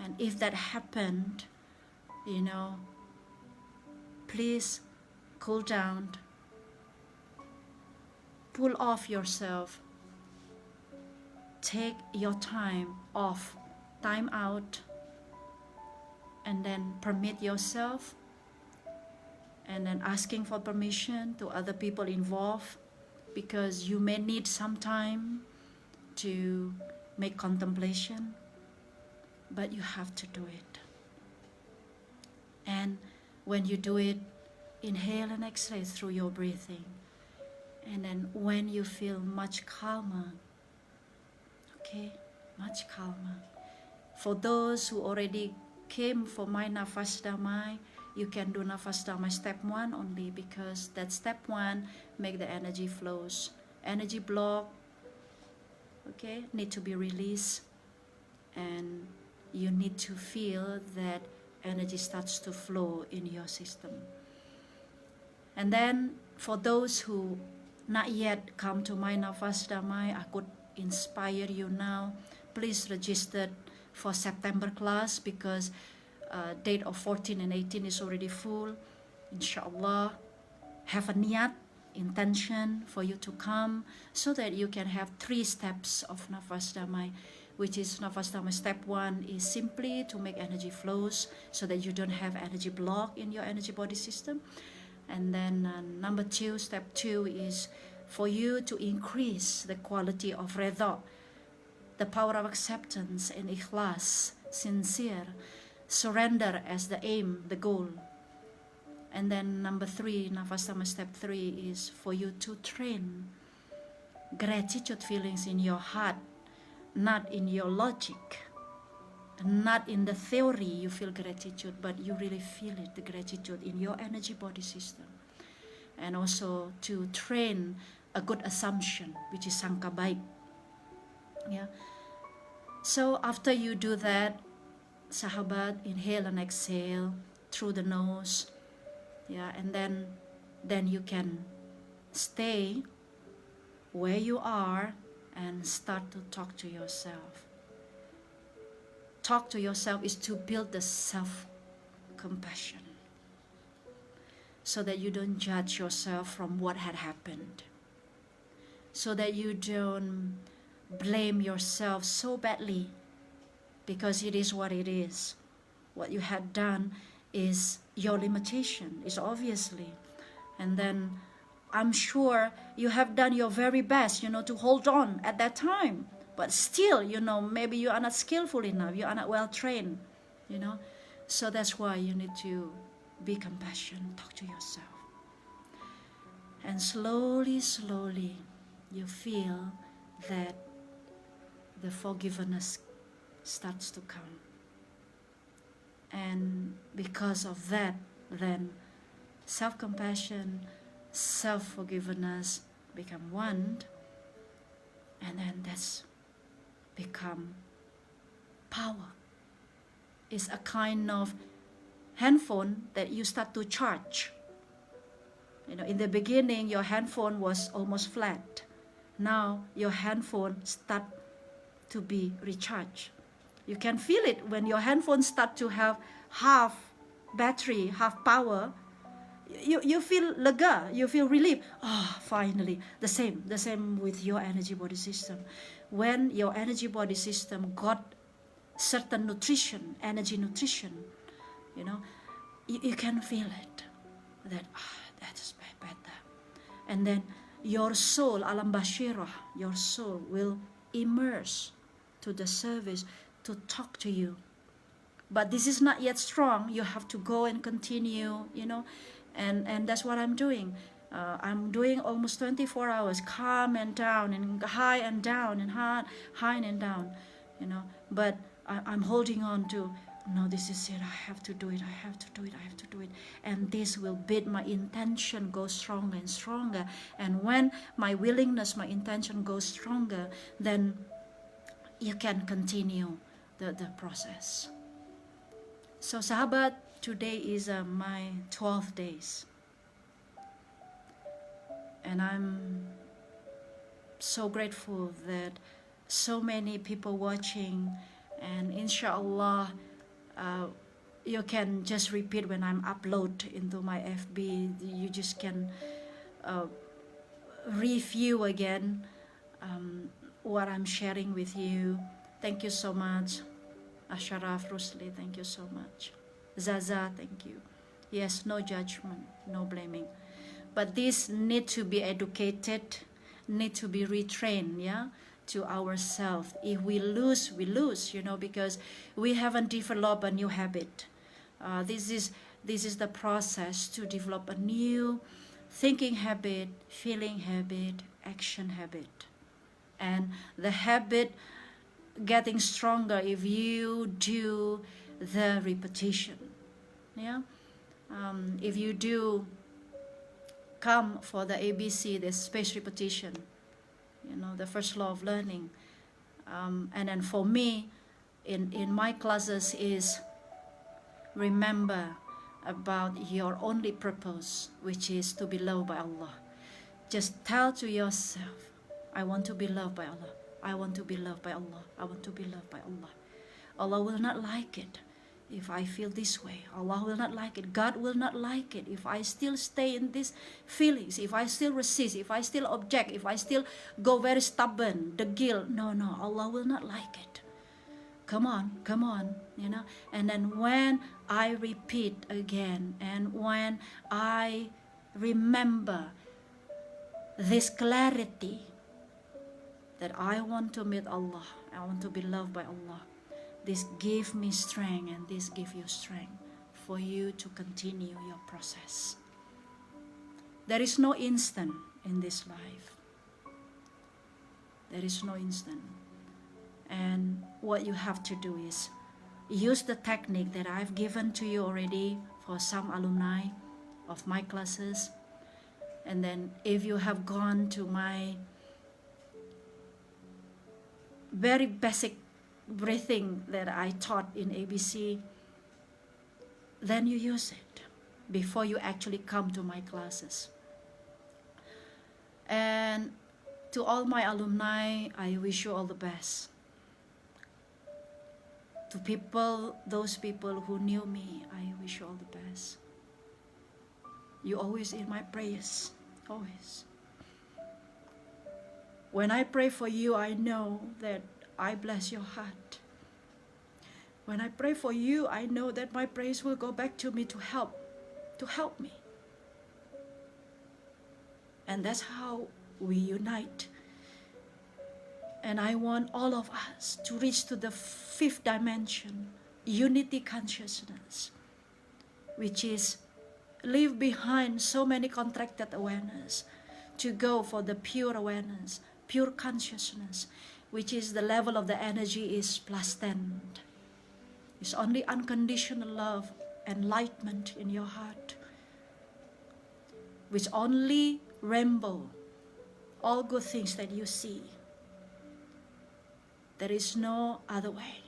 And if that happened, you know, please cool down, pull off yourself, take your time off, time out, and then permit yourself, and then asking for permission to other people involved, because you may need some time to make contemplation, but you have to do it. And when you do it, inhale and exhale through your breathing. And then when you feel much calmer, okay, much calmer. For those who already came for my Nafas Damai, you can do Nafas Damai step 1 only, because that step 1 make the energy flows. Energy block, okay, need to be released, and you need to feel that energy starts to flow in your system. And then for those who not yet come to my Nafas Damai, I could inspire you now. Please register for September class, because date of 14 and 18 is already full. Inshallah, have a niyat, intention for you to come, so that you can have 3 steps of Nafas Damai, which is Nafas Damai step 1 is simply to make energy flows, so that you don't have energy block in your energy body system. And then number 2, step 2 is for you to increase the quality of redha, the power of acceptance and ikhlas, sincere, surrender as the aim, the goal. And then number 3, Nafas Damai step 3 is for you to train gratitude feelings in your heart, not in your logic, not in the theory you feel gratitude, but you really feel it, the gratitude in your energy body system. And also to train a good assumption, which is sangka baik. Yeah. So after you do that, sahabat, inhale and exhale through the nose. Yeah, and then you can stay where you are and start to talk to yourself. Talk to yourself is to build the self-compassion, so that you don't judge yourself from what had happened, so that you don't blame yourself so badly, because it is what it is. What you had done is your limitation, is obviously. And then I'm sure you have done your very best, to hold on at that time. But still, maybe you are not skillful enough, you are not well trained, So that's why you need to be compassionate, talk to yourself. And slowly, slowly, you feel that the forgiveness starts to come. And because of that, then self-compassion, self-forgiveness become one, and then that's become power. It's a kind of handphone that you start to charge. In the beginning, your handphone was almost flat. Now your handphone start to be recharged. You can feel it when your handphone start to have half battery, half power. You feel lega, you feel relief. Finally. The same with your energy body system. When your energy body system got certain nutrition, energy nutrition, you can feel it. That's better. And then your soul, alam bashirah, your soul will immerse to the service to talk to you. But this is not yet strong. You have to go and continue, and that's what I'm doing. I'm doing almost 24 hours, calm and down, and high and down, and high and down, But I'm holding on to, no, this is it. I have to do it. I have to do it. I have to do it. And this will bid my intention go stronger and stronger. And when my willingness, my intention goes stronger, then you can continue the process. So sahabat, today is my 12th days. And I'm so grateful that so many people watching, and inshallah, you can just repeat when I'm upload into my FB. You just can review again what I'm sharing with you. Thank you so much. Asharaf Rusli, thank you so much. Zaza, thank you. Yes, no judgment, no blaming. But this need to be educated, need to be retrained, to ourselves. If we lose, we lose, because we haven't developed a new habit. This is the process to develop a new thinking habit, feeling habit, action habit. And the habit getting stronger if you do the repetition. If you do come for the ABC, the spaced repetition, the first law of learning. And then for me, in my classes is remember about your only purpose, which is to be loved by Allah. Just tell to yourself, I want to be loved by Allah. I want to be loved by Allah. I want to be loved by Allah. Allah will not like it if I feel this way. Allah will not like it. God will not like it if I still stay in these feelings, if I still resist, if I still object, if I still go very stubborn, the guilt. No, Allah will not like it. Come on, And then when I repeat again, and when I remember this clarity that I want to meet Allah, I want to be loved by Allah, this give me strength, and this give you strength for you to continue your process. There is no instant in this life. There is no instant. And what you have to do is use the technique that I've given to you already for some alumni of my classes. And then if you have gone to my very basic breathing that I taught in ABC, then you use it before you actually come to my classes. And to all my alumni, I wish you all the best. To people, those people who knew me, I wish you all the best. You always in my prayers, always. When I pray for you, I know that I bless your heart. When I pray for you, I know that my prayers will go back to me to help me. And that's how we unite. And I want all of us to reach to the fifth dimension, unity consciousness, which is leave behind so many contracted awareness to go for the pure awareness, pure consciousness, which is the level of the energy is +10. It's only unconditional love, enlightenment in your heart, which only rainbow, all good things that you see. There is no other way.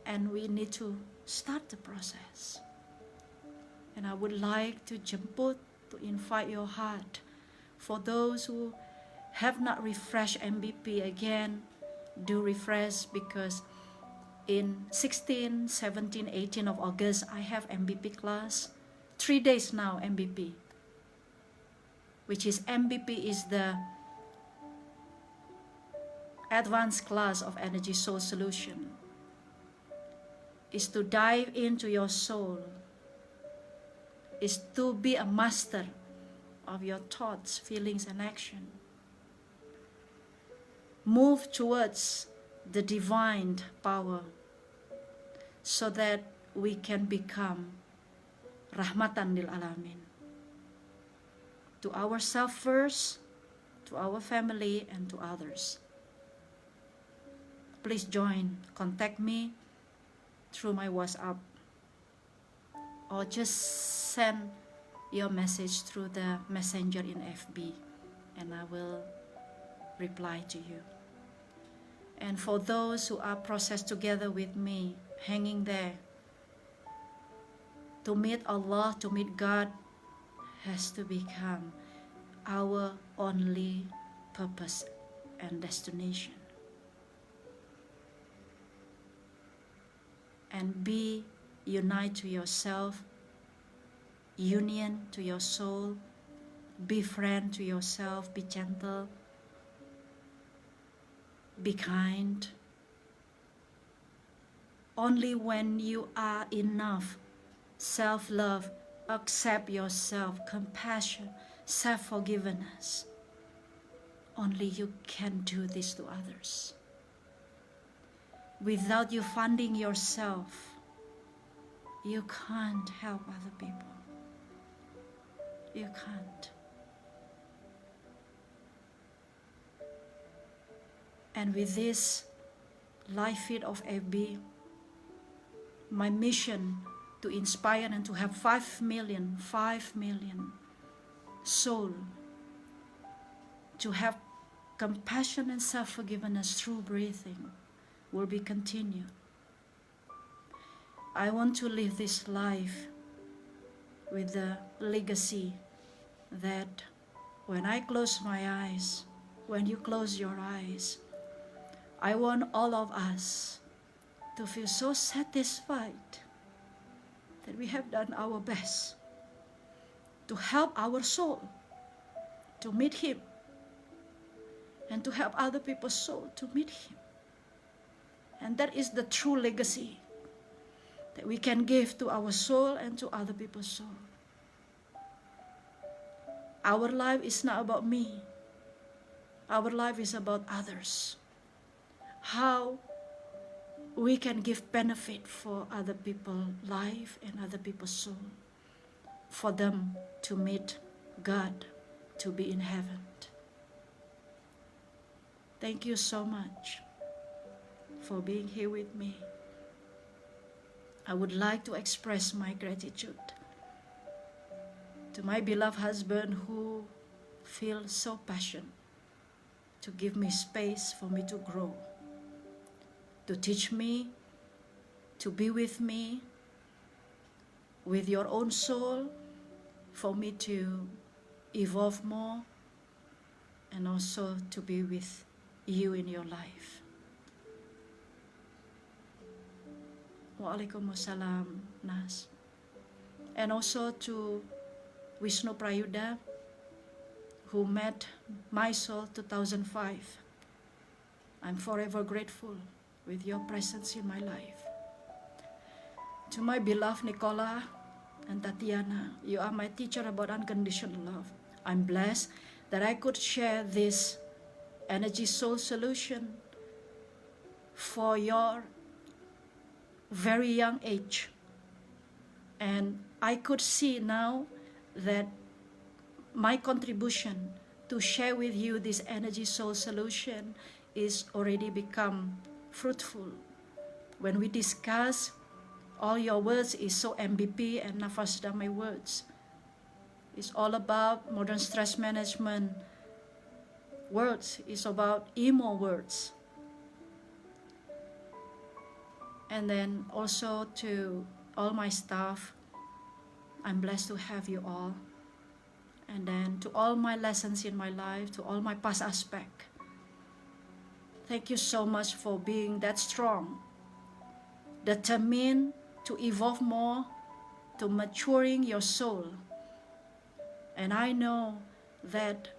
And we need to start the process. And I would like to jemput, to invite your heart. For those who have not refreshed MVP again, do refresh, because in 16, 17, 18 of August, I have MVP class. 3 days now, MVP. Which is MVP is the advanced class of Energy Soul Solution. Is to dive into your soul. Is to be a master of your thoughts, feelings, and action. Move towards the divine power so that we can become Rahmatan lil Alamin. To ourselves first, to our family, and to others. Please join, contact me through my WhatsApp, or just send your message through the messenger in FB, and I will reply to you. And for those who are processed together with me, hanging there, to meet Allah, to meet God, has to become our only purpose and destination. And be unite to yourself, union to your soul, be friend to yourself, be gentle, be kind. Only when you are enough self-love, accept yourself, compassion, self-forgiveness, only you can do this to others. Without you funding yourself, you can't help other people. You can't. And with this live feed of FB, my mission to inspire and to have 5 million soul, to have compassion and self-forgiveness through breathing, will be continued. I want to live this life with the legacy that when I close my eyes, when you close your eyes, I want all of us to feel so satisfied that we have done our best to help our soul to meet Him, and to help other people's soul to meet Him. And that is the true legacy that we can give to our soul and to other people's soul. Our life is not about me. Our life is about others. How we can give benefit for other people's life and other people's soul, for them to meet God, to be in heaven. Thank you so much for being here with me. I would like to express my gratitude to my beloved husband, who feels so passionate to give me space for me to grow, to teach me, to be with me, with your own soul, for me to evolve more, and also to be with you in your life. Waalaikumsalam, Nas. And also to Vishnu Prayuda, who met my soul 2005. I'm forever grateful with your presence in my life. To my beloved Nicola and Tatiana, you are my teacher about unconditional love. I'm blessed that I could share this energy soul solution for your very young age. And I could see now that my contribution to share with you this energy soul solution is already become fruitful. When we discuss, all your words is so MVP and Nafas Damai words. It's all about modern stress management words. It's about emo words. And then also to all my staff, I'm blessed to have you all. And then to all my lessons in my life, to all my past aspect. Thank you so much for being that strong, determined to evolve more, to maturing your soul. And I know that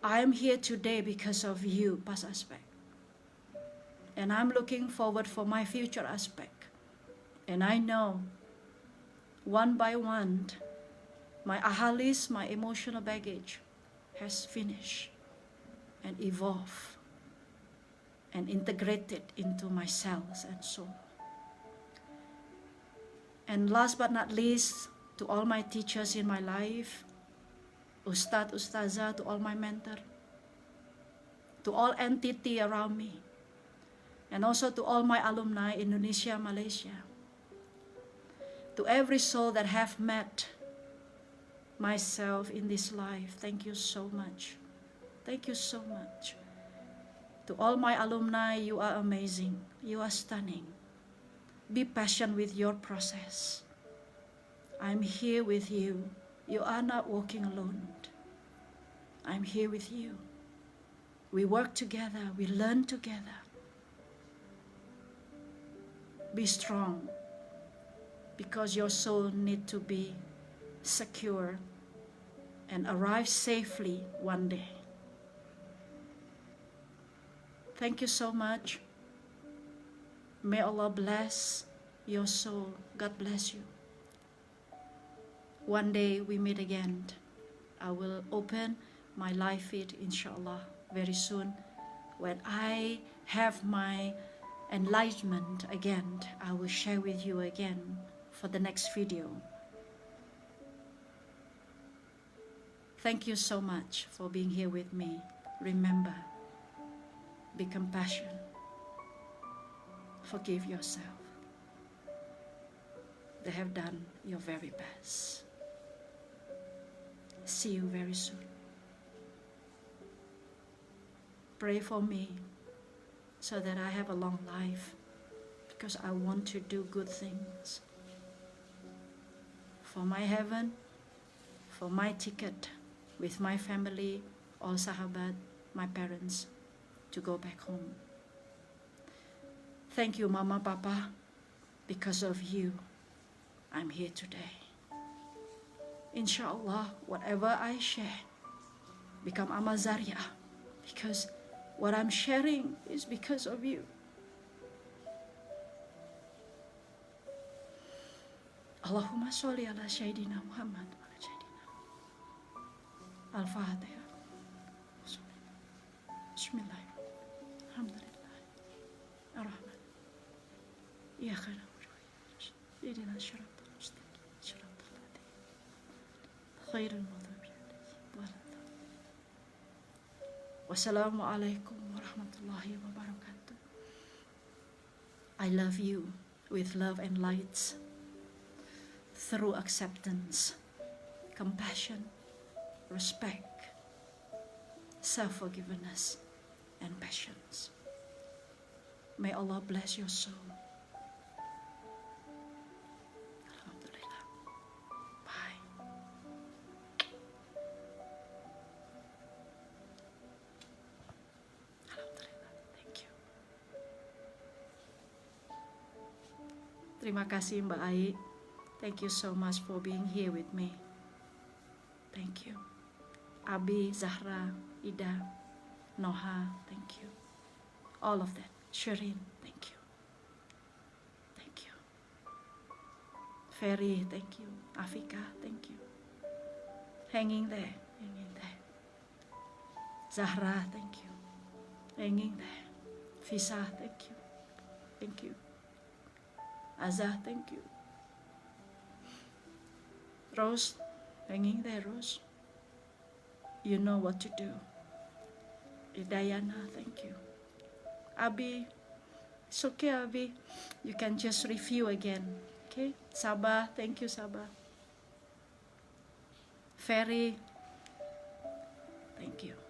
I am here today because of you, past aspect. And I'm looking forward for my future aspect. And I know, one by one, my ahalis, my emotional baggage, has finished and evolved and integrated into my cells and soul. And last but not least, to all my teachers in my life, Ustad, Ustazah, to all my mentor, to all entity around me, and also to all my alumni, Indonesia, Malaysia, to every soul that have met myself in this life, thank you so much. Thank you so much. To all my alumni, you are amazing. You are stunning. Be patient with your process. I'm here with you. You are not walking alone. I'm here with you. We work together. We learn together. Be strong, because your soul needs to be secure and arrive safely one day. Thank you so much. May Allah bless your soul. God bless you. One day we meet again. I will open my live feed, inshallah, very soon. When I have my enlightenment again, I will share with you again for the next video. Thank you so much for being here with me. Remember, be compassionate. Forgive yourself. They have done your very best. See you very soon. Pray for me so that I have a long life, because I want to do good things. For my heaven, for my ticket with my family, all sahabat, my parents, to go back home. Thank you, Mama, Papa. Because of you, I'm here today. Inshallah, whatever I share become amal zariyah, because what I'm sharing is because of you. Allahumma sholli ala Sayyidina Muhammad wa ala Sayyidina Al-Fatiha. Bismillah. Alhamdulillah. Ar-Rahman. Ya khayra Idina shiratal mustaqim. Shiratal ladhi. Khairul maghdubi alayhim. Wassalamu alaikum warahmatullahi wabarakatuh. I love you with love and light, through acceptance, compassion, respect, self-forgiveness, and patience. May Allah bless your soul. Alhamdulillah. Bye. Alhamdulillah. Thank you. Terima kasih Mbak Ai. Thank you so much for being here with me. Thank you. Abi, Zahra, Ida, Noha, thank you. All of that. Shirin, thank you. Thank you. Ferry, thank you. Afika, thank you. Hanging there, hanging there. Zahra, thank you. Hanging there. Fisa, thank you. Thank you. Azah, thank you. Rose, hanging there, Rose. You know what to do. Diana, thank you. Abi, it's okay, Abi. You can just review again. Okay? Sabah, thank you, Sabah. Ferry, thank you.